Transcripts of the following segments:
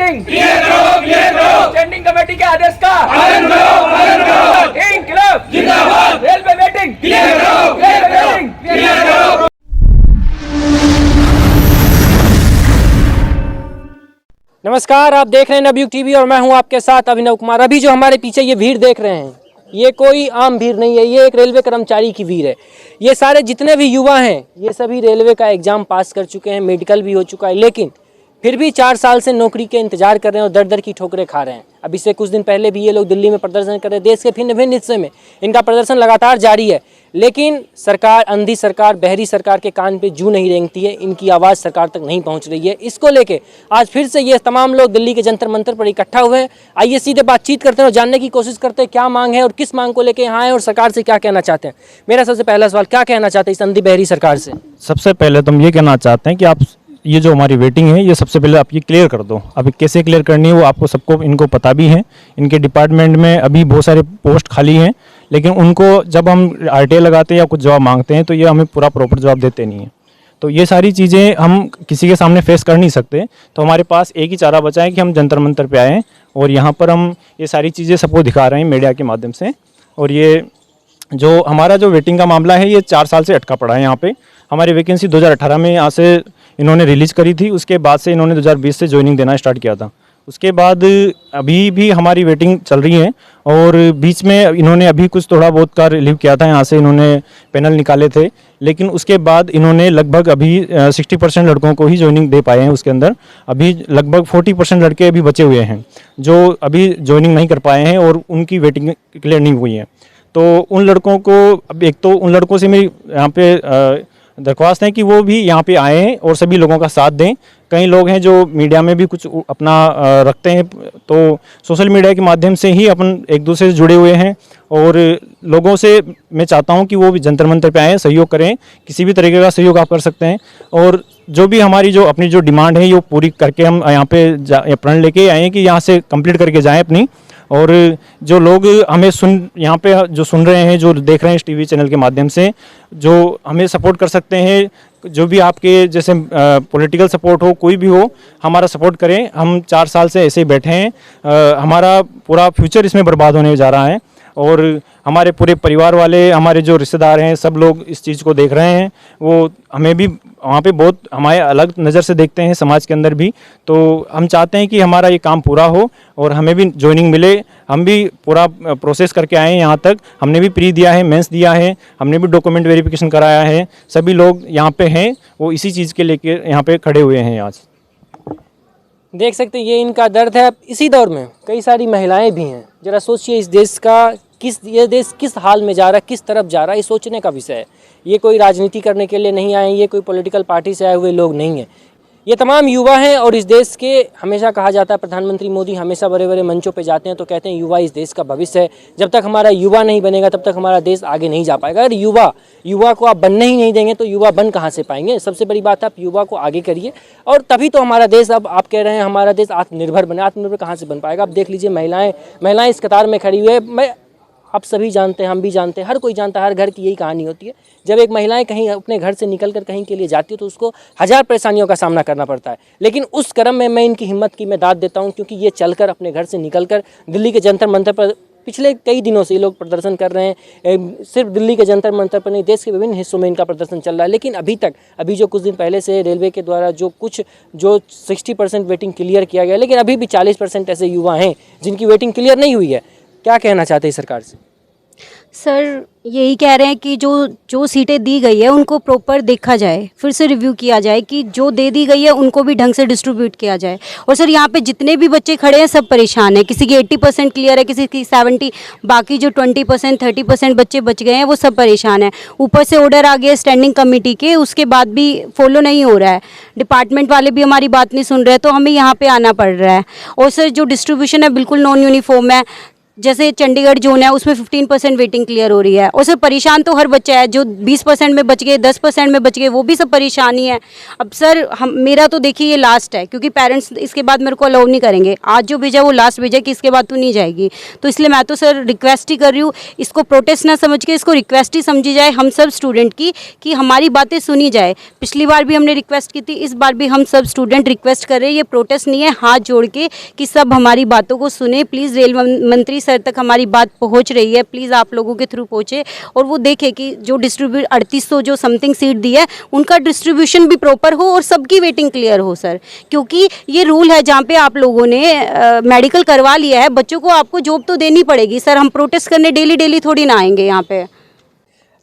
Waiting standing committee के आदेश का पालन करो। इंकलाब जिंदाबाद। Railway waiting railway waiting. नमस्कार, आप देख रहे हैं नवयुग टीवी और मैं हूं आपके साथ अभिनव कुमार। अभी जो हमारे पीछे ये भीड़ देख रहे हैं, ये कोई आम भीड़ नहीं है, ये एक रेलवे कर्मचारी की भीड़ है। ये सारे जितने भी युवा हैं, ये सभी रेलवे का एग्जाम पास कर चुके हैं, मेडिकल भी हो चुका है, लेकिन फिर भी 4 साल से नौकरी के इंतजार कर रहे हैं और दर दर की ठोकरें खा रहे हैं। अब इससे कुछ दिन पहले भी ये लोग दिल्ली में प्रदर्शन कर रहे हैं। देश के भिन्न भिन्न हिस्से में इनका प्रदर्शन लगातार जारी है, लेकिन सरकार, अंधी सरकार, बहरी सरकार के कान पे जू नहीं रेंगती है, इनकी आवाज़ सरकार तक नहीं पहुंच रही है। इसको लेके आज फिर से ये तमाम लोग दिल्ली के जंतर मंतर पर इकट्ठा हुए हैं। आइए सीधे बातचीत करते हैं और जानने की कोशिश करते हैं क्या मांग है और किस मांग को लेकर यहाँ आए और सरकार से क्या कहना चाहते हैं। मेरा सबसे पहला सवाल, क्या कहना चाहते हैं इस अंधी बहरी सरकार से? सबसे पहले तो हम ये कहना चाहते हैं कि आप ये जो हमारी वेटिंग है, ये सबसे पहले आप ये क्लियर कर दो। अभी कैसे क्लियर करनी है वो आपको सबको इनको पता भी है। इनके डिपार्टमेंट में अभी बहुत सारे पोस्ट खाली हैं, लेकिन उनको जब हम RTA लगाते हैं या कुछ जवाब मांगते हैं तो ये हमें पूरा प्रॉपर जवाब देते नहीं हैं। तो ये सारी चीज़ें हम किसी के सामने फेस कर नहीं सकते, तो हमारे पास एक ही चारा बचा है कि हम जंतर मंतर पे आए और यहाँ पर हम ये सारी चीज़ें सबको दिखा रहे हैं मीडिया के माध्यम से। और ये जो हमारा जो वेटिंग का मामला है, ये 4 साल से अटका पड़ा है। यहाँ पे हमारी वैकेंसी 2018 में यहाँ से इन्होंने रिलीज़ करी थी, उसके बाद से इन्होंने 2020 से ज्वाइनिंग देना स्टार्ट किया था। उसके बाद अभी भी हमारी वेटिंग चल रही है और बीच में इन्होंने अभी कुछ थोड़ा बहुत का रिलीव किया था, यहाँ से इन्होंने पैनल निकाले थे, लेकिन उसके बाद इन्होंने लगभग अभी 60% लड़कों को ही ज्वाइनिंग दे पाए हैं। उसके अंदर अभी लगभग 40% लड़के अभी बचे हुए हैं जो अभी ज्वाइनिंग नहीं कर पाए हैं और उनकी वेटिंग क्लियर नहीं हुई है। तो उन लड़कों को, अब एक तो उन लड़कों से मेरी यहाँ पे दरख्वास्त है कि वो भी यहाँ पे आए हैं और सभी लोगों का साथ दें। कई लोग हैं जो मीडिया में भी कुछ अपना रखते हैं, तो सोशल मीडिया के माध्यम से ही अपन एक दूसरे से जुड़े हुए हैं और लोगों से मैं चाहता हूँ कि वो भी जंतर मंतर पे आएँ, सहयोग करें। किसी भी तरीके का सहयोग आप कर सकते हैं और जो भी हमारी जो अपनी जो डिमांड है वो पूरी करके हम यहाँ पे प्रण लेके आए हैं कि यहाँ से कंप्लीट करके जाएँ अपनी। और जो लोग हमें यहाँ पे जो सुन रहे हैं, जो देख रहे हैं इस टीवी चैनल के माध्यम से, जो हमें सपोर्ट कर सकते हैं, जो भी आपके जैसे पॉलिटिकल सपोर्ट हो, कोई भी हो, हमारा सपोर्ट करें। हम 4 साल से ऐसे ही बैठे हैं, हमारा पूरा फ्यूचर इसमें बर्बाद होने जा रहा है और हमारे पूरे परिवार वाले, हमारे जो रिश्तेदार हैं, सब लोग इस चीज़ को देख रहे हैं। वो हमें भी वहाँ पे बहुत हमारे अलग नज़र से देखते हैं समाज के अंदर भी। तो हम चाहते हैं कि हमारा ये काम पूरा हो और हमें भी ज्वाइनिंग मिले। हम भी पूरा प्रोसेस करके आए हैं यहाँ तक, हमने भी प्री दिया है, मेंस दिया है, हमने भी डॉक्यूमेंट वेरिफिकेशन कराया है। सभी लोग यहाँ पे हैं, वो इसी चीज़ के लेके यहाँ पे खड़े हुए हैं। आज देख सकते हैं ये इनका दर्द है। इसी दौर में कई सारी महिलाएं भी हैं। जरा सोचिए इस देश का ये देश किस हाल में जा रहा है, किस तरफ जा रहा है, ये सोचने का विषय है। ये कोई राजनीति करने के लिए नहीं आए, ये कोई पॉलिटिकल पार्टी से आए हुए लोग नहीं हैं। ये तमाम युवा हैं और इस देश के, हमेशा कहा जाता है प्रधानमंत्री मोदी हमेशा बड़े बड़े मंचों पे जाते हैं तो कहते हैं युवा इस देश का भविष्य है। जब तक हमारा युवा नहीं बनेगा तब तक हमारा देश आगे नहीं जा पाएगा। अगर युवा को आप बनने ही नहीं देंगे तो युवा बन कहाँ से पाएंगे? सबसे बड़ी बात है आप युवा को आगे करिए और तभी तो हमारा देश, अब आप कह रहे हैं हमारा देश आत्मनिर्भर बने। आत्मनिर्भर कहाँ से बन पाएगा? आप देख लीजिए महिलाएँ इस कतार में खड़ी हुई है। आप सभी जानते हैं, हम भी जानते हैं, हर कोई जानता है, हर घर की यही कहानी होती है। जब एक महिलाएं कहीं अपने घर से निकलकर कहीं के लिए जाती है तो उसको 1000 परेशानियों का सामना करना पड़ता है, लेकिन उस क्रम में मैं इनकी हिम्मत की मैं दाद देता हूं, क्योंकि ये चलकर अपने घर से निकलकर दिल्ली के जंतर मंतर पर पिछले कई दिनों से ये लोग प्रदर्शन कर रहे हैं। सिर्फ दिल्ली के जंतर मंतर पर नहीं, देश के विभिन्न हिस्सों में इनका प्रदर्शन चल रहा है। लेकिन अभी जो कुछ दिन पहले से रेलवे के द्वारा जो 60% वेटिंग क्लियर किया गया, लेकिन अभी भी 40% ऐसे युवा हैं जिनकी वेटिंग क्लियर नहीं हुई है। क्या कहना चाहते हैं सरकार से? सर यही कह रहे हैं कि जो सीटें दी गई है उनको प्रॉपर देखा जाए, फिर से रिव्यू किया जाए कि जो दे दी गई है उनको भी ढंग से डिस्ट्रीब्यूट किया जाए। और सर यहाँ पे जितने भी बच्चे खड़े हैं सब परेशान हैं। किसी की 80% क्लियर है, किसी की 70, बाकी जो 20% 30% बच्चे बच गए हैं वो सब परेशान हैं। ऊपर से ऑर्डर आ गया स्टैंडिंग कमेटी के, उसके बाद भी फॉलो नहीं हो रहा है। डिपार्टमेंट वाले भी हमारी बात नहीं सुन रहे हैं, तो हमें यहाँ पर आना पड़ रहा है। और सर जो डिस्ट्रीब्यूशन है बिल्कुल नॉन यूनिफॉर्म है। जैसे चंडीगढ़ जोन है उसमें 15% वेटिंग क्लियर हो रही है, और सर परेशान तो हर बच्चा है, जो 20% में बच गए, 10% में बच गए, वो भी सब परेशानी है। अब सर मेरा तो देखिए ये लास्ट है, क्योंकि पेरेंट्स इसके बाद मेरे को अलाउ नहीं करेंगे, आज जो भेजा वो लास्ट भेजा कि इसके बाद तो नहीं जाएगी। तो इसलिए मैं तो सर रिक्वेस्ट ही कर रही हूँ, इसको प्रोटेस्ट ना समझ के इसको रिक्वेस्ट ही समझी जाए हम सब स्टूडेंट की, कि हमारी बातें सुनी जाए। पिछली बार भी हमने रिक्वेस्ट की थी, इस बार भी हम सब स्टूडेंट रिक्वेस्ट कर रहे हैं, ये प्रोटेस्ट नहीं है, हाथ जोड़ के कि सब हमारी बातों को सुने। प्लीज़ रेल मंत्री सर तक हमारी बात पहुंच रही है, प्लीज़ आप लोगों के थ्रू पहुंचे, और वो देखे कि जो डिस्ट्रीब्यूट 3800 जो समथिंग सीट दी है उनका डिस्ट्रीब्यूशन भी प्रॉपर हो और सबकी वेटिंग क्लियर हो सर। क्योंकि ये रूल है, जहाँ पे आप लोगों ने मेडिकल करवा लिया है, बच्चों को आपको जॉब तो देनी पड़ेगी सर। हम प्रोटेस्ट करने डेली डेली थोड़ी ना आएंगे यहाँ पे।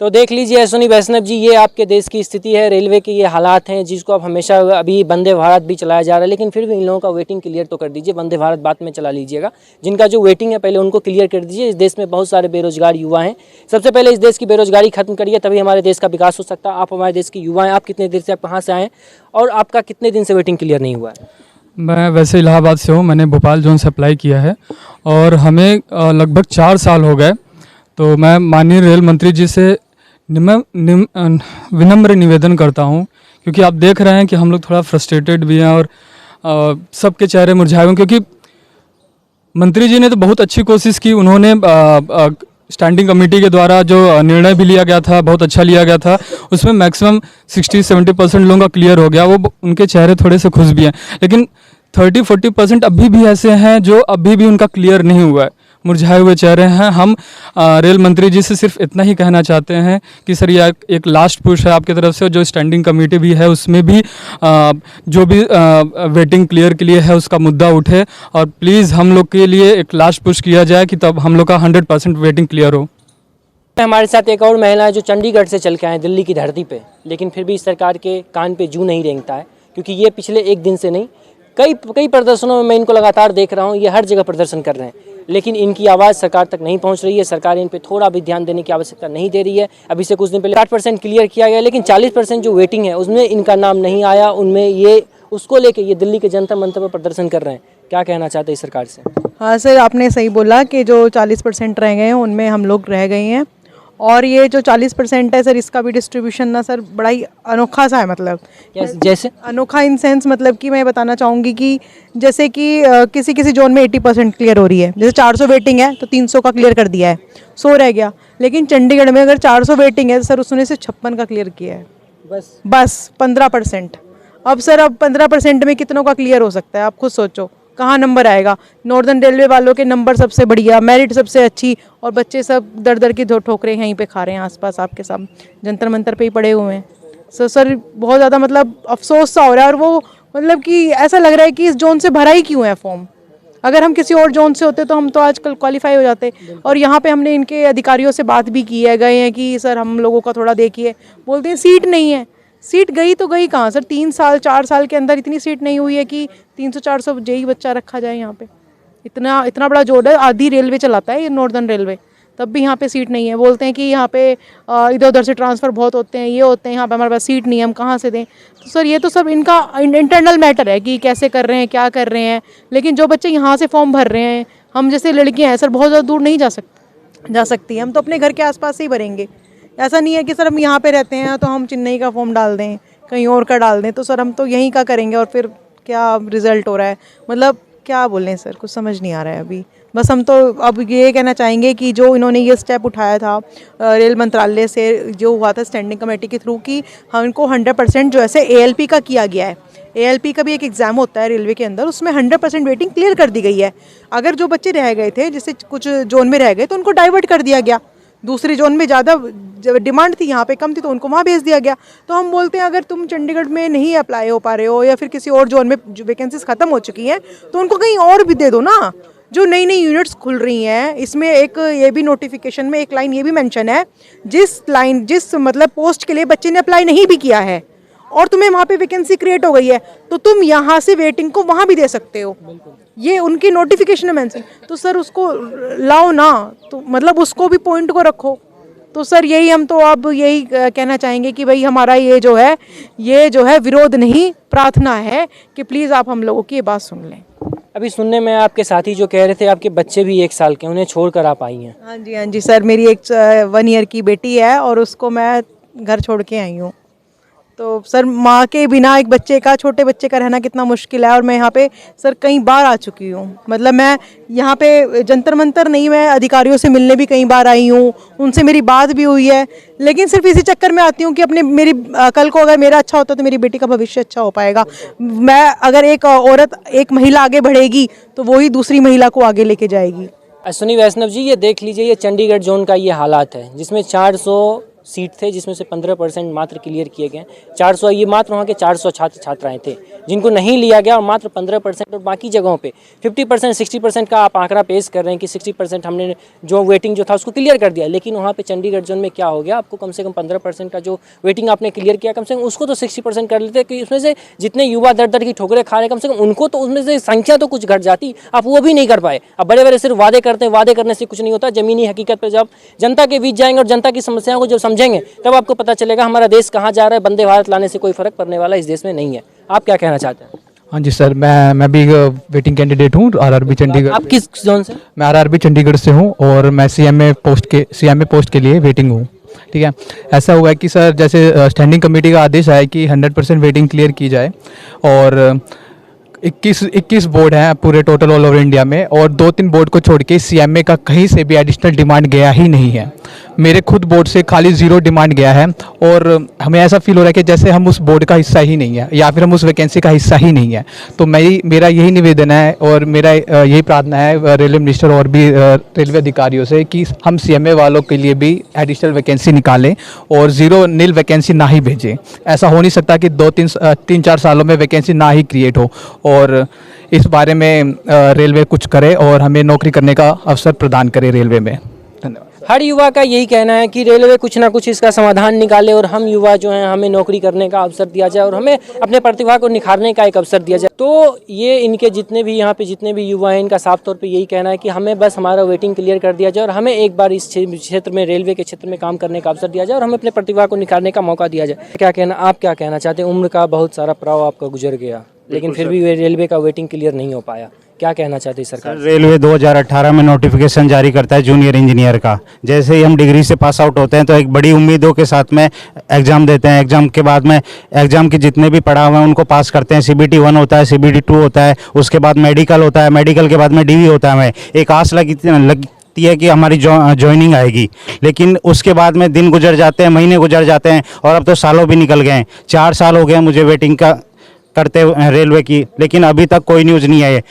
तो देख लीजिए अश्विनी वैष्णव जी, ये आपके देश की स्थिति है, रेलवे के ये हालात हैं जिसको आप हमेशा, अभी वंदे भारत भी चलाया जा रहा है, लेकिन फिर भी इन लोगों का वेटिंग क्लियर तो कर दीजिए। वंदे भारत बाद में चला लीजिएगा, जिनका जो वेटिंग है पहले उनको क्लियर कर दीजिए। इस देश में बहुत सारे बेरोजगार युवा हैं, सबसे पहले इस देश की बेरोजगारी खत्म करिए, तभी हमारे देश का विकास हो सकता है। आप हमारे देश के युवा हैं, आप कितने देर से, आप कहाँ से आए और आपका कितने दिन से वेटिंग क्लियर नहीं हुआ है? मैं वैसे इलाहाबाद से हूँ, मैंने भोपाल जोन से अप्लाई किया है और हमें लगभग 4 साल हो गए। तो मैं माननीय रेल मंत्री जी से विनम्र निवेदन करता हूँ, क्योंकि आप देख रहे हैं कि हम लोग थोड़ा फ्रस्ट्रेटेड भी हैं और सबके चेहरे मुरझाए हुए हैं, क्योंकि मंत्री जी ने तो बहुत अच्छी कोशिश की। उन्होंने स्टैंडिंग कमेटी के द्वारा जो निर्णय भी लिया गया था, बहुत अच्छा लिया गया था, उसमें मैक्सिमम 60-70% लोगों का क्लियर हो गया, वो उनके चेहरे थोड़े से खुश भी हैं। लेकिन 30-40% अभी भी ऐसे हैं जो अभी भी उनका क्लियर नहीं हुआ है, मुरझाए हुए चेहरे हैं। हम रेल मंत्री जी से सिर्फ इतना ही कहना चाहते हैं कि सर ये एक लास्ट पुश है आपकी तरफ से, जो स्टैंडिंग कमेटी भी है उसमें भी जो भी वेटिंग क्लियर के लिए है उसका मुद्दा उठे, और प्लीज़ हम लोग के लिए एक लास्ट पुश किया जाए कि तब हम लोग का 100% वेटिंग क्लियर हो। हमारे साथ एक और महिला है जो चंडीगढ़ से चल के आए दिल्ली की धरती पे, लेकिन फिर भी सरकार के कान पे जू नहीं रेंगता है, क्योंकि ये पिछले एक दिन से नहीं, कई प्रदर्शनों में मैं इनको लगातार देख रहा हूँ, ये हर जगह प्रदर्शन कर रहे हैं, लेकिन इनकी आवाज़ सरकार तक नहीं पहुँच रही है। सरकार इन पे थोड़ा भी ध्यान देने की आवश्यकता नहीं दे रही है। अभी से कुछ दिन पहले 60% क्लियर किया गया, लेकिन 40% जो वेटिंग है उसमें इनका नाम नहीं आया। उनमें ये उसको लेके ये दिल्ली के जंतर मंतर पर प्रदर्शन कर रहे हैं। क्या कहना चाहते हैं सरकार से? हाँ सर, आपने सही बोला कि जो 40% रह गए हैं उनमें हम लोग रह गए हैं, और ये जो 40% है सर, इसका भी डिस्ट्रीब्यूशन ना सर बड़ा ही अनोखा सा है। मतलब जैसे अनोखा इन सेंस, मतलब कि मैं बताना चाहूँगी कि जैसे कि किसी किसी जोन में 80% क्लियर हो रही है। जैसे 400 वेटिंग है तो 300 का क्लियर कर दिया है, 100 रह गया। लेकिन चंडीगढ़ में अगर 400 वेटिंग है सर, उसने से 56 का क्लियर किया है, बस 15%। अब सर, अब 15% में कितनों का क्लियर हो सकता है, आप खुद सोचो कहाँ नंबर आएगा। नॉर्दर्न रेलवे वालों के नंबर सबसे बढ़िया, मेरिट सबसे अच्छी, और बच्चे सब दर दर की ठोकरें यहीं पे खा रहे हैं आसपास आपके साथ, जंतर मंतर पे ही पड़े हुए हैं। सर बहुत ज़्यादा मतलब अफसोस सा हो रहा है, और वो मतलब कि ऐसा लग रहा है कि इस जोन से भरा ही क्यों है फॉर्म। अगर हम किसी और जोन से होते तो हम तो आजकल क्वालिफाई हो जाते। और यहाँ पे हमने इनके अधिकारियों से बात भी की है, गए हैं कि सर हम लोगों का थोड़ा देखिए, बोलते हैं सीट नहीं है। सीट गई तो गई कहाँ सर, 3 साल 4 साल के अंदर इतनी सीट नहीं हुई है कि 300-400 जेई बच्चा रखा जाए यहाँ पे। इतना बड़ा जोड़ है, आधी रेलवे चलाता है ये नॉर्दर्न रेलवे, तब भी यहाँ पे सीट नहीं है। बोलते हैं कि यहाँ पे इधर उधर से ट्रांसफ़र बहुत होते हैं, ये होते हैं, यहाँ पे हमारे पास सीट नहीं है, हम कहाँ से दें। तो सर ये तो सब इनका इंटरनल मैटर है कि कैसे कर रहे हैं, क्या कर रहे हैं। लेकिन जो बच्चे यहाँ से फॉर्म भर रहे हैं, हम जैसे लड़कियाँ हैं सर, बहुत ज़्यादा दूर नहीं जा सकती, हम तो अपने घर के आसपास ही भरेंगे। ऐसा नहीं है कि सर हम यहाँ पे रहते हैं तो हम चेन्नई का फॉर्म डाल दें, कहीं और का डाल दें, तो सर हम तो यहीं का करेंगे। और फिर क्या रिज़ल्ट हो रहा है, मतलब क्या बोलें सर, कुछ समझ नहीं आ रहा है अभी। बस हम तो अब ये कहना चाहेंगे कि जो इन्होंने ये स्टेप उठाया था रेल मंत्रालय से, जो हुआ था स्टैंडिंग कमेटी के थ्रू, कि हमको 100% जो ऐसे ALP का किया गया है। ALP का भी एक एग्ज़ाम होता है रेलवे के अंदर, उसमें 100% वेटिंग क्लियर कर दी गई है। अगर जो बच्चे रह गए थे, जैसे कुछ जोन में रह गए, तो उनको डाइवर्ट कर दिया गया। दूसरे जोन में ज़्यादा डिमांड थी, यहाँ पे कम थी, तो उनको वहाँ भेज दिया गया। तो हम बोलते हैं अगर तुम चंडीगढ़ में नहीं अप्लाई हो पा रहे हो, या फिर किसी और जोन में जो वैकेंसीज ख़त्म हो चुकी हैं, तो उनको कहीं और भी दे दो ना। जो नई नई यूनिट्स खुल रही हैं, इसमें एक ये भी नोटिफिकेशन में एक लाइन ये भी मेंशन है, जिस मतलब पोस्ट के लिए बच्चे ने अप्लाई नहीं भी किया है और तुम्हें वहाँ पे वैकेंसी क्रिएट हो गई है, तो तुम यहाँ से वेटिंग को वहाँ भी दे सकते हो। ये उनकी नोटिफिकेशन है मेंशन। तो सर उसको लाओ ना, तो मतलब उसको भी पॉइंट को रखो। तो सर यही हम तो अब यही कहना चाहेंगे कि भाई हमारा ये जो है विरोध नहीं, प्रार्थना है कि प्लीज़ आप हम लोगों की ये बात सुन लें। अभी सुनने में आपके साथी जो कह रहे थे आपके बच्चे भी 1 साल के, उन्हें छोड़कर आप आई हैं। हाँ जी सर, मेरी एक 1 ईयर की बेटी है और उसको मैं घर छोड़ के आई हूँ। तो सर माँ के बिना एक बच्चे का, छोटे बच्चे का रहना कितना मुश्किल है। और मैं यहाँ पे सर कई बार आ चुकी हूँ, मतलब मैं यहाँ पे जंतर मंतर नहीं, मैं अधिकारियों से मिलने भी कई बार आई हूँ, उनसे मेरी बात भी हुई है, लेकिन सिर्फ इसी चक्कर में आती हूँ कि अपने मेरी कल को अगर मेरा अच्छा होता तो मेरी बेटी का भविष्य अच्छा हो पाएगा। मैं अगर एक औरत, एक महिला आगे बढ़ेगी तो वही दूसरी महिला को आगे लेके जाएगी। अश्विनी वैष्णव जी, ये देख लीजिए, ये चंडीगढ़ जोन का ये हालात है जिसमें 400 सीट थे, जिसमें से 15% मात्र क्लियर किए गए। 400, ये मात्र वहाँ के 400 छात्र छात्राएं थे जिनको नहीं लिया गया, और मात्र 15% और बाकी जगहों पे 50% 60% का आप आंकड़ा पेश कर रहे हैं कि 60% हमने जो वेटिंग जो था उसको क्लियर कर दिया। लेकिन वहाँ पे चंडीगढ़ जोन में क्या हो गया, आपको कम से कम 15% का जो वेटिंग आपने क्लियर किया, कम से कम उसको तो 60% कर लेते कि उसमें से जितने युवा दर दर की ठोकरें खा रहे, कम से कम उनको तो उसमें से संख्या तो कुछ घट जाती, आप वो भी नहीं कर पाए। अब बड़े बड़े सिर्फ वादे करते हैं, वादे करने से कुछ नहीं होता। ज़मीनी हकीकत पर जब जनता के बीच जाएंगे और जनता की समस्याओं को जब समझेंगे तब आपको पता चलेगा हमारा देश कहाँ जा रहा है। वंदे भारत लाने से कोई फर्क पड़ने वाला इस देश में नहीं है। आप क्या कहना चाहते हैं? हाँ जी सर, मैं भी वेटिंग कैंडिडेट हूँ आरआरबी चंडीगढ़। आप किस जोन से? मैं आरआरबी चंडीगढ़ से हूँ और मैं सीएमए पोस्ट के लिए वेटिंग हूँ। ठीक है, ऐसा हुआ है कि सर जैसे स्टैंडिंग कमेटी का आदेश आया कि 100% वेटिंग क्लियर की जाए, और 21 बोर्ड हैं पूरे टोटल ऑल ओवर इंडिया में, और 2-3 बोर्ड को छोड़ के सीएमए का कहीं से भी एडिशनल डिमांड गया ही नहीं है। मेरे खुद बोर्ड से खाली 0 डिमांड गया है, और हमें ऐसा फील हो रहा है कि जैसे हम उस बोर्ड का हिस्सा ही नहीं है, या फिर हम उस वैकेंसी का हिस्सा ही नहीं है। तो मेरा यही निवेदन है और मेरा यही प्रार्थना है रेलवे मिनिस्टर और भी रेलवे अधिकारियों से कि हम सीएमए वालों के लिए भी एडिशनल वैकेंसी निकालें और 0 नील वैकेंसी ना ही भेजें। ऐसा हो नहीं सकता कि 3-4 सालों में वैकेंसी ना ही क्रिएट हो, और इस बारे में रेलवे कुछ करे और हमें नौकरी करने का अवसर प्रदान करे रेलवे में। धन्यवाद। हर युवा का यही कहना है कि रेलवे कुछ ना कुछ इसका समाधान निकाले और हम युवा जो हैं हमें नौकरी करने का अवसर दिया जाए और हमें अपने प्रतिभा को निखारने का एक अवसर दिया जाए। तो ये इनके जितने भी यहाँ पे जितने भी युवा हैं, इनका साफ तौर पे यही कहना है कि हमें बस हमारा वेटिंग क्लियर कर दिया जाए और हमें एक बार इस क्षेत्र में, रेलवे के क्षेत्र में काम करने का अवसर दिया जाए और हमें अपने प्रतिभा को निखारने का मौका दिया जाए। आप क्या कहना चाहते हैं? उम्र का बहुत सारा पड़ाव आपका गुजर गया, लेकिन फिर भी रेलवे का वेटिंग क्लियर नहीं हो पाया, क्या कहना चाहती है सरकार? रेलवे 2018 में नोटिफिकेशन जारी करता है जूनियर इंजीनियर का। जैसे ही हम डिग्री से पास आउट होते हैं तो एक बड़ी उम्मीदों के साथ में एग्ज़ाम देते हैं। एग्ज़ाम के बाद में एग्ज़ाम के जितने भी पड़ाव हैं उनको पास करते हैं। CBT 1 होता है, CBT 2 होता है, उसके बाद मेडिकल होता है, मेडिकल के बाद में DV होता है। हमें एक आस लगती है कि हमारी ज्वाइनिंग आएगी, लेकिन उसके बाद में दिन गुजर जाते हैं, महीने गुजर जाते हैं, और अब तो सालों भी निकल गए हैं। 4 साल हो गए मुझे वेटिंग का करते रेलवे की, लेकिन अभी तक कोई न्यूज़ नहीं आई।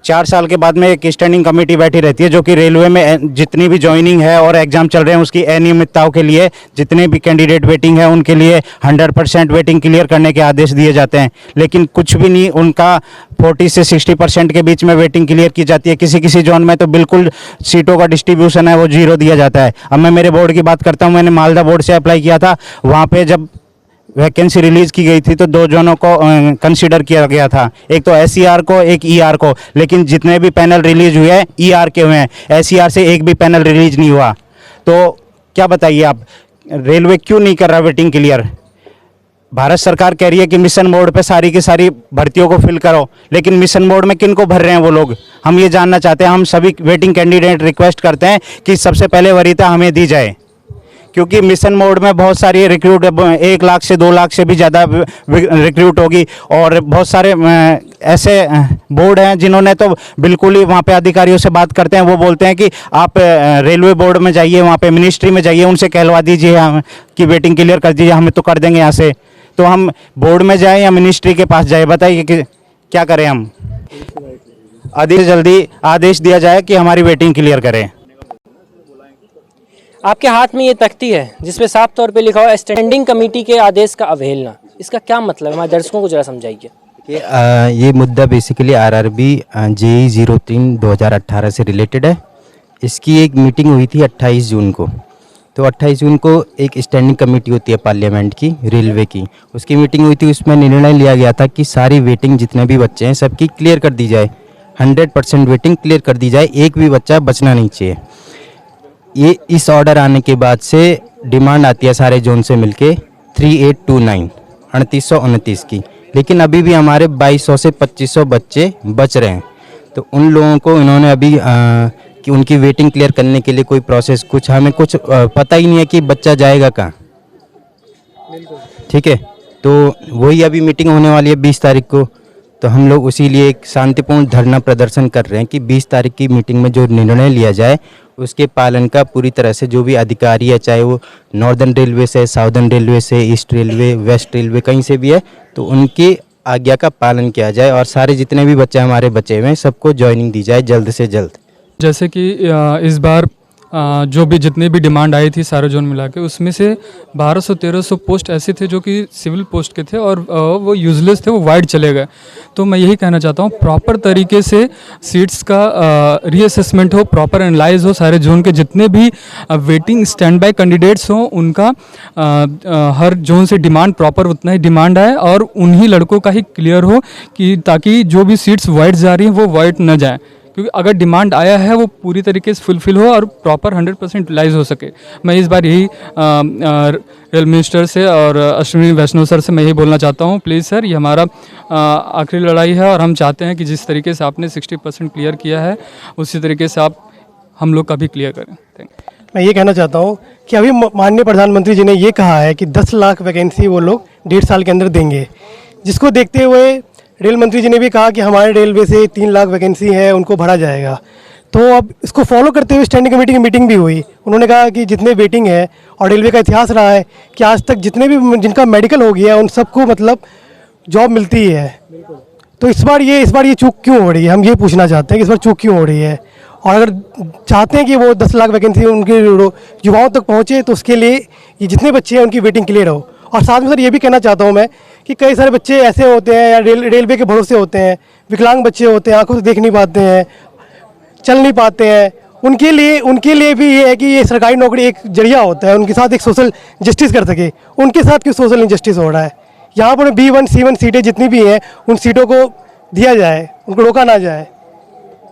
4 साल के बाद में एक स्टैंडिंग कमेटी बैठी रहती है जो कि रेलवे में जितनी भी ज्वाइनिंग है और एग्जाम चल रहे हैं उसकी अनियमितताओं के लिए जितने भी कैंडिडेट वेटिंग है उनके लिए 100% वेटिंग क्लियर करने के आदेश दिए जाते हैं, लेकिन कुछ भी नहीं, उनका 40 से 60% के बीच में वेटिंग क्लियर की जाती है। किसी किसी जोन में तो बिल्कुल सीटों का डिस्ट्रीब्यूशन है वो 0 दिया जाता है। अब मैं मेरे बोर्ड की बात करता हूँ, मैंने मालदा बोर्ड से अप्लाई किया था। वहाँ पर जब वैकेंसी रिलीज़ की गई थी तो 2 जोनों को कंसीडर किया गया था, एक तो SCR को, एक ER को, लेकिन जितने भी पैनल रिलीज हुए हैं ER के हुए हैं, SCR से एक भी पैनल रिलीज नहीं हुआ। तो क्या बताइए आप, रेलवे क्यों नहीं कर रहा वेटिंग क्लियर? भारत सरकार कह रही है कि मिशन मोड पे सारी की सारी भर्तियों को फिल करो, लेकिन मिशन मोड में किन को भर रहे हैं वो लोग, हम ये जानना चाहते हैं। हम सभी वेटिंग कैंडिडेट रिक्वेस्ट करते हैं कि सबसे पहले वरीयता हमें दी जाए, क्योंकि मिशन मोड में बहुत सारी रिक्रूट 1 लाख से 2 लाख से भी ज़्यादा रिक्रूट होगी, और बहुत सारे ऐसे बोर्ड हैं जिन्होंने तो बिल्कुल ही वहाँ पे अधिकारियों से बात करते हैं, वो बोलते हैं कि आप रेलवे बोर्ड में जाइए, वहाँ पे मिनिस्ट्री में जाइए, उनसे कहलवा दीजिए हम कि वेटिंग क्लियर कर दीजिए, हमें तो कर देंगे यहाँ से। तो हम बोर्ड में जाएँ या मिनिस्ट्री के पास जाए, बताइए कि क्या करें हम? अधिक जल्दी आदेश दिया जाए कि हमारी वेटिंग क्लियर करें। आपके हाथ में ये तख्ती है जिसपे साफ तौर पे लिखा हुआ है स्टैंडिंग कमेटी के आदेश का अवहेलना, इसका क्या मतलब है? हमारे दर्शकों को जरा समझाइए। ये मुद्दा बेसिकली RRB JEE 03 2018 से रिलेटेड है। इसकी एक मीटिंग हुई थी 28 जून को। तो 28 जून को एक स्टैंडिंग कमेटी होती है पार्लियामेंट की, रेलवे की, उसकी मीटिंग हुई थी। उसमें निर्णय लिया गया था कि सारी वेटिंग जितने भी बच्चे हैं सबकी क्लियर कर दी जाए, 100% वेटिंग क्लियर कर दी जाए, एक भी बच्चा बचना नहीं चाहिए। ये इस ऑर्डर आने के बाद से डिमांड आती है सारे जोन से मिलके 3829 की, लेकिन अभी भी हमारे 2200 से 2500 बच्चे बच रहे हैं। तो उन लोगों को इन्होंने अभी कि उनकी वेटिंग क्लियर करने के लिए कोई प्रोसेस कुछ हमें कुछ पता ही नहीं है कि बच्चा जाएगा कहाँ। ठीक है, तो वही अभी मीटिंग होने वाली है 20 तारीख को, तो हम लोग उसी लिए एक शांतिपूर्ण धरना प्रदर्शन कर रहे हैं कि 20 तारीख की मीटिंग में जो निर्णय लिया जाए उसके पालन का पूरी तरह से जो भी अधिकारी है, चाहे वो नॉर्दर्न रेलवे से, साउदर्न रेलवे से, ईस्ट रेलवे, वेस्ट रेलवे, कहीं से भी है, तो उनकी आज्ञा का पालन किया जाए और सारे जितने भी बच्चे हमारे बचे हुए हैं सबको ज्वाइनिंग दी जाए जल्द से जल्द। जैसे कि इस बार जो भी जितनी भी डिमांड आई थी सारे जोन मिला के, उसमें से 1200-1300 पोस्ट ऐसे थे जो कि सिविल पोस्ट के थे और वो यूजलेस थे, वो वाइड चले गए। तो मैं यही कहना चाहता हूँ प्रॉपर तरीके से सीट्स का रीअसेसमेंट हो, प्रॉपर एनालाइज हो, सारे जोन के जितने भी वेटिंग स्टैंड बाय कैंडिडेट्स हों उनका हर जोन से डिमांड प्रॉपर उतना ही डिमांड आए और उन्हीं लड़कों का ही क्लियर हो कि ताकि जो भी सीट्स वाइड जा रही हैं वो वाइड न जाएँ, क्योंकि अगर डिमांड आया है वो पूरी तरीके से फुलफिल हो और प्रॉपर 100% यूटिलाइज हो सके। मैं इस बार यही रेल मिनिस्टर से और अश्विनी वैष्णव सर से मैं यही बोलना चाहता हूँ, प्लीज़ सर ये हमारा आखिरी लड़ाई है और हम चाहते हैं कि जिस तरीके से आपने 60% क्लियर किया है उसी तरीके से आप हम लोग का भी क्लियर करें। Thank you. मैं ये कहना चाहता हूँ कि अभी माननीय प्रधानमंत्री जी ने ये कहा है कि 10 लाख वैकेंसी वो लोग 1.5 साल के अंदर देंगे, जिसको देखते हुए रेल मंत्री जी ने भी कहा कि हमारे रेलवे से 3 लाख वैकेंसी है उनको भरा जाएगा। तो अब इसको फॉलो करते हुए स्टैंडिंग कमेटी की मीटिंग भी हुई। उन्होंने कहा कि जितने वेटिंग है, और रेलवे का इतिहास रहा है कि आज तक जितने भी जिनका मेडिकल हो गया उन सबको मतलब जॉब मिलती है। तो इस बार ये चूक क्यों हो रही है, हम ये पूछना चाहते हैं कि इस बार चूक क्यों हो रही है। और अगर चाहते हैं कि वो 10 लाख वैकेंसी उनके युवाओं तक पहुँचे तो उसके लिए ये जितने बच्चे हैं उनकी वेटिंग क्लियर हो। और साथ में सर ये भी कहना चाहता हूँ मैं कि कई सारे बच्चे ऐसे होते हैं या रेलवे के भरोसे होते हैं, विकलांग बच्चे होते हैं, आंखों से देख नहीं पाते हैं, चल नहीं पाते हैं, उनके लिए भी ये है कि ये सरकारी नौकरी एक जरिया होता है उनके साथ एक सोशल जस्टिस कर सके। उनके साथ क्यों सोशल इंजस्टिस हो रहा है? यहाँ पर B1 C1 सीटें जितनी भी हैं उन सीटों को दिया जाए, उनको रोका ना जाए।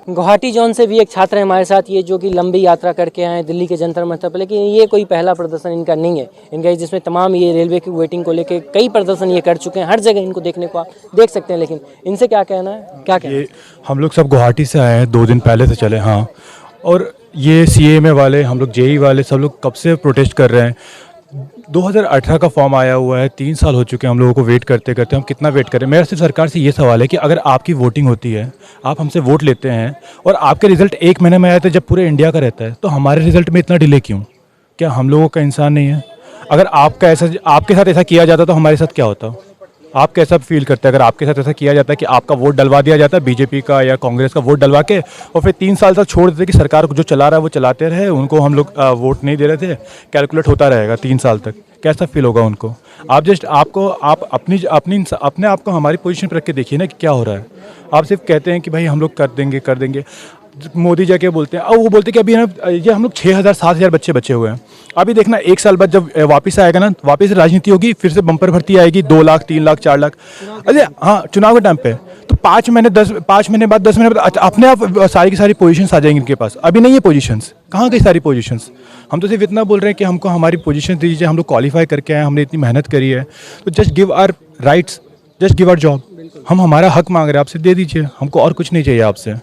गुवाहाटी जोन से भी एक छात्र है हमारे साथ, ये जो कि लंबी यात्रा करके आए दिल्ली के जंतर मंतर पर, लेकिन ये कोई पहला प्रदर्शन इनका नहीं है। इनका जिसमें तमाम ये रेलवे की वेटिंग को लेके कई प्रदर्शन ये कर चुके हैं, हर जगह इनको देखने को आप देख सकते हैं। लेकिन इनसे क्या कहना है, क्या कहना है? हम लोग सब गुवाहाटी से आए हैं, 2 दिन पहले से चले। हाँ, और ये CAMA वाले, हम लोग JEE वाले सब लोग कब से प्रोटेस्ट कर रहे हैं। 2018 का फॉर्म आया हुआ है, 3 साल हो चुके हैं हम लोगों को वेट करते करते। हम कितना वेट करें? मेरा सिर्फ सरकार से ये सवाल है कि अगर आपकी वोटिंग होती है, आप हमसे वोट लेते हैं और आपके रिज़ल्ट 1 महीने में आया था जब पूरे इंडिया का रहता है, तो हमारे रिज़ल्ट में इतना डिले क्यों? क्या हम लोगों का इंसान नहीं है? अगर आपके साथ ऐसा किया जाता तो हमारे साथ क्या होता? आप कैसा फील करते हैं अगर आपके साथ ऐसा किया जाता है कि आपका वोट डलवा दिया जाता है बीजेपी का या कांग्रेस का वोट डलवा के, और फिर 3 साल तक छोड़ देते कि सरकार जो चला रहा है वो चलाते रहे, उनको हम लोग वोट नहीं दे रहे थे, कैलकुलेट होता रहेगा 3 साल तक? कैसा फील होगा उनको? आप अपने आप को हमारी पोजीशन पर रख के देखिए ना कि क्या हो रहा है। आप सिर्फ कहते हैं कि भाई हम लोग कर देंगे। मोदी जी क्या बोलते हैं, और वो बोलते हैं कि अभी ना ये हम लोग 6,000-7,000 बच्चे बचे हुए हैं। अभी देखना 1 साल बाद जब वापस आएगा ना, वापस राजनीति होगी, फिर से बम्पर भर्ती आएगी, 2 लाख 3 लाख 4 लाख। अरे हाँ, चुनाव के टाइम पे तो 5 महीने बाद 10 महीने बाद अपने आप सारी की सारी पोजीशंस आ जाएंगी इनके पास। अभी नहीं है पोजीशंस, कहाँ गई सारी पोजीशंस? हम तो सिर्फ इतना बोल रहे हैं कि हमको हमारी पोजीशन दीजिए, हम लोग क्वालिफाई करके आए, हमने इतनी मेहनत करी है, तो just give our rights, just give our job. हम हमारा हक मांग रहे हैं आपसे, दे दीजिए, हमको और कुछ नहीं चाहिए आपसे।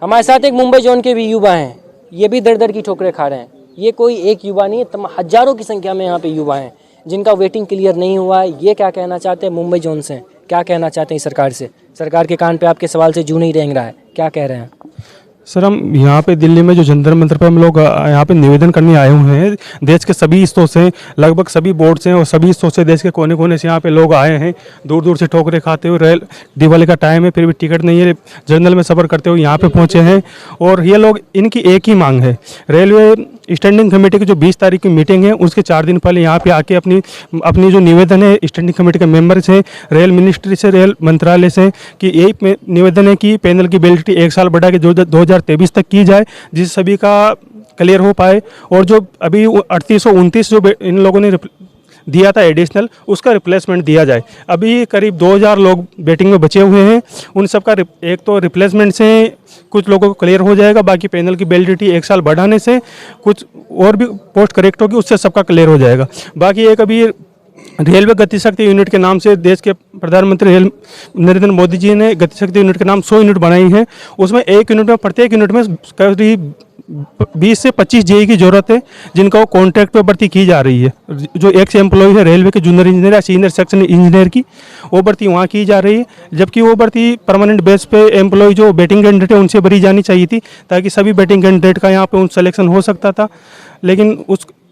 हमारे साथ एक मुंबई जोन के भी युवा हैं, ये भी दर की ठोकरें खा रहे हैं। ये कोई एक युवा नहीं है, हजारों की संख्या में यहाँ पे युवा हैं जिनका वेटिंग क्लियर नहीं हुआ है। ये क्या कहना चाहते हैं मुंबई जोन से, क्या कहना चाहते हैं सरकार से? सरकार के कान पे आपके सवाल से जू नहीं रेंग रहा है, क्या कह रहे हैं? सर, हम यहाँ पे दिल्ली में जो जंतर मंतर पे हम लोग यहाँ पे निवेदन करने आए हुए हैं। देश के सभी हिस्सों से, लगभग सभी बोर्ड से और सभी हिस्सों से, देश के कोने कोने से यहाँ पे लोग आए हैं, दूर दूर से ठोकरे खाते हुए। रेल दिवाली का टाइम है, फिर भी टिकट नहीं है, जनरल में सफ़र करते हुए यहाँ पे पहुँचे हैं। और ये लोग, इनकी एक ही मांग है, रेलवे स्टैंडिंग कमेटी की जो 20 तारीख की मीटिंग है उसके 4 दिन पहले यहाँ पे आके अपनी जो निवेदन है स्टैंडिंग कमेटी के मेंबर से, रेल मिनिस्ट्री से, रेल मंत्रालय से, कि यही निवेदन है कि पैनल की वैलिडिटी 1 साल बढ़ा के 2023 तक की जाए, जिससे सभी का क्लियर हो पाए। और जो अभी 3829 जो इन लोगों ने दिया था एडिशनल, उसका रिप्लेसमेंट दिया जाए। अभी करीब 2000 लोग वेटिंग में बचे हुए हैं, उन सब का एक तो रिप्लेसमेंट से कुछ लोगों को क्लियर हो जाएगा, बाकी पैनल की वैलिडिटी 1 साल बढ़ाने से कुछ और भी पोस्ट करेक्ट होगी, उससे सबका क्लियर हो जाएगा। बाकी एक अभी रेलवे गतिशक्ति यूनिट के नाम से देश के प्रधानमंत्री नरेंद्र मोदी जी ने गतिशक्ति यूनिट के नाम 100 यूनिट बनाई हैं। उसमें एक यूनिट में, प्रत्येक यूनिट में करीब 20 से 25 जेई की ज़रूरत है, जिनका वो कॉन्ट्रैक्ट पे भर्ती की जा रही है। जो एक्स एम्प्लॉय है रेलवे के जूनियर इंजीनियर या सीनियर सेक्शन इंजीनियर की, वो भर्ती वहाँ की जा रही है। जबकि वो भर्ती परमानेंट बेस पे एम्प्लॉय जो बेटिंग कैंडिडेट है उनसे भरी जानी चाहिए थी, ताकि सभी बेटिंग कैंडिडेट का यहाँ पे सिलेक्शन हो सकता था, लेकिन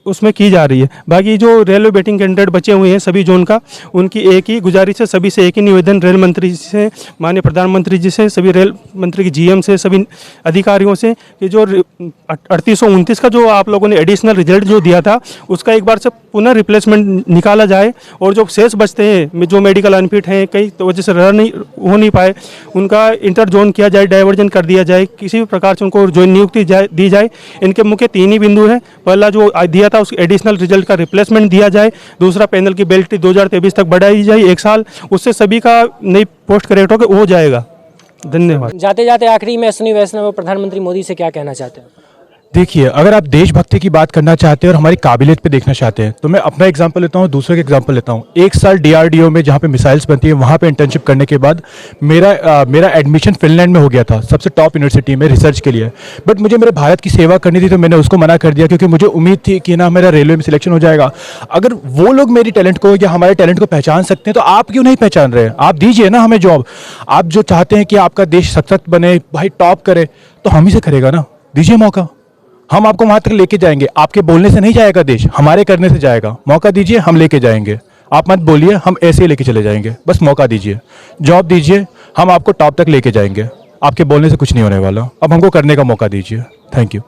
उसमें की जा रही है। बाकी जो रेलवे बेटिंग कैंडिडेट बचे हुए हैं सभी जोन का, उनकी एक ही गुजारिश है, सभी से एक ही निवेदन, रेल मंत्री जी से, माननीय प्रधानमंत्री जी से, सभी रेल मंत्री की जीएम से, सभी अधिकारियों से, कि जो 3829 का जो आप लोगों ने एडिशनल रिजल्ट जो दिया था उसका एक बार से पुनः रिप्लेसमेंट निकाला जाए, और जो शेष बचते हैं जो मेडिकल अनफिट हैं, कई तो वजह से हो नहीं पाए, उनका इंटर जोन किया जाए, डाइवर्जन कर दिया जाए, किसी भी प्रकार से उनको जो नियुक्ति दी जाए। इनके मुख्य 3 ही बिंदु हैं। पहला जो दिया था उस एडिशनल रिजल्ट का रिप्लेसमेंट दिया जाए, दूसरा पैनल की वैलिडिटी 2023 तक बढ़ाई जाए 1 साल, उससे सभी का नई पोस्ट ग्रेड हो जाएगा। धन्यवाद। जाते जाते आखिरी में अश्विनी वैष्णव प्रधानमंत्री मोदी से क्या कहना चाहते हैं? देखिए, अगर आप देशभक्ति की बात करना चाहते हैं और हमारी काबिलियत पे देखना चाहते हैं तो मैं अपना एग्जांपल लेता हूँ, दूसरे का एग्जांपल लेता हूँ। 1 साल डीआरडीओ में जहाँ पे मिसाइल्स बनती है वहाँ पे इंटर्नशिप करने के बाद मेरा एडमिशन फिनलैंड में हो गया था, सबसे टॉप यूनिवर्सिटी में रिसर्च के लिए। बट मुझे मेरे भारत की सेवा करनी थी तो मैंने उसको मना कर दिया, क्योंकि मुझे उम्मीद थी कि ना मेरा रेलवे में सिलेक्शन हो जाएगा। अगर वो लोग मेरी टैलेंट को या हमारे टैलेंट को पहचान सकते हैं तो आप क्यों नहीं पहचान रहे हैं? आप दीजिए ना हमें जॉब। आप जो चाहते हैं कि आपका देश सशक्त बने, भाई टॉप करे, तो हम ही से करेगा ना, दीजिए मौका। हम आपको वहां तक लेके जाएंगे। आपके बोलने से नहीं जाएगा देश, हमारे करने से जाएगा। मौका दीजिए, हम लेके जाएंगे। आप मत बोलिए, हम ऐसे ही लेके चले जाएंगे। बस मौका दीजिए, जॉब दीजिए, हम आपको टॉप तक लेके जाएंगे। आपके बोलने से कुछ नहीं होने वाला, अब हमको करने का मौका दीजिए। Thank you.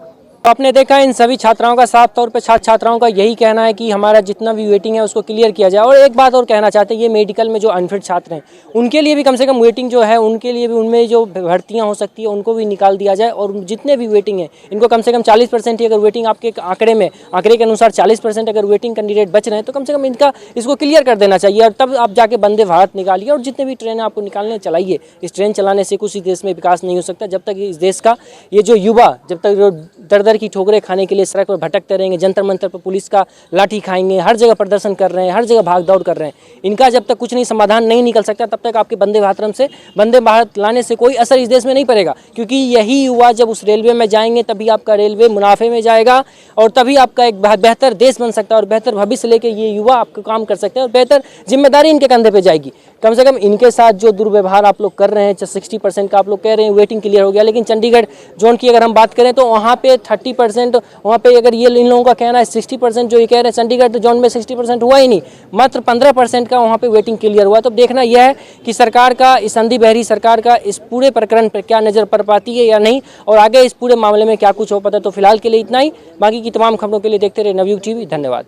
आपने देखा इन सभी छात्राओं का साफ तौर पर छात्र छात्राओं का यही कहना है कि हमारा जितना भी वेटिंग है उसको क्लियर किया जाए। और एक बात और कहना चाहते हैं, ये मेडिकल में जो अनफिट छात्र हैं उनके लिए भी कम से कम वेटिंग जो है, उनके लिए भी उनमें जो भर्तियां हो सकती है उनको भी निकाल दिया जाए। और जितने भी वेटिंग है इनको कम से कम 40% ही अगर वेटिंग आपके आंकड़े के अनुसार 40% अगर वेटिंग कैंडिडेट बच रहे हैं तो कम से कम इसको क्लियर कर देना चाहिए। और तब आप जाके वंदे भारत निकालिए और जितने भी ट्रेन आपको निकालने चलाइए। इस ट्रेन चलाने से कुछ ही देश में विकास नहीं हो सकता जब तक इस देश का ये जो युवा जब तक दर की ठोकरें खाने के लिए सड़क पर भटकते रहेंगे, जंतर मंतर पर पुलिस का लाठी खाएंगे, हर जगह प्रदर्शन कर रहे हैं, हर जगह भाग दौड़ कर रहे हैं, इनका जब तक कुछ नहीं समाधान नहीं निकल सकता तब तक आपके वंदे भारत लाने से कोई असर इस देश में नहीं पड़ेगा। क्योंकि यही युवा जब उस रेलवे में जाएंगे तभी आपका रेलवे मुनाफे में जाएगा और तभी आपका एक बेहतर देश बन सकता है और बेहतर भविष्य लेके ये युवा आपको काम कर सकते हैं और बेहतर जिम्मेदारी इनके कंधे पे जाएगी। कम से कम इनके साथ जो दुर्व्यवहार आप लोग कर रहे हैं, 60% का आप लोग कह रहे हैं वेटिंग क्लियर हो गया, लेकिन चंडीगढ़ जोन की अगर हम बात करें तो वहाँ पे 30%, वहाँ पे अगर ये इन लोगों का कहना है 60% जो ये कह रहे हैं, चंडीगढ़ तो जोन में 60% हुआ ही नहीं, मात्र 15% का वहाँ पे वेटिंग क्लियर हुआ। तो देखना यह है कि सरकार का, इस संधि बहरी सरकार का इस पूरे प्रकरण पर क्या नज़र पड़ पाती है या नहीं, और आगे इस पूरे मामले में क्या कुछ हो पाता है। तो फिलहाल के लिए इतना ही। बाकी की तमाम खबरों के लिए देखते रहे नवयुग टीवी। धन्यवाद।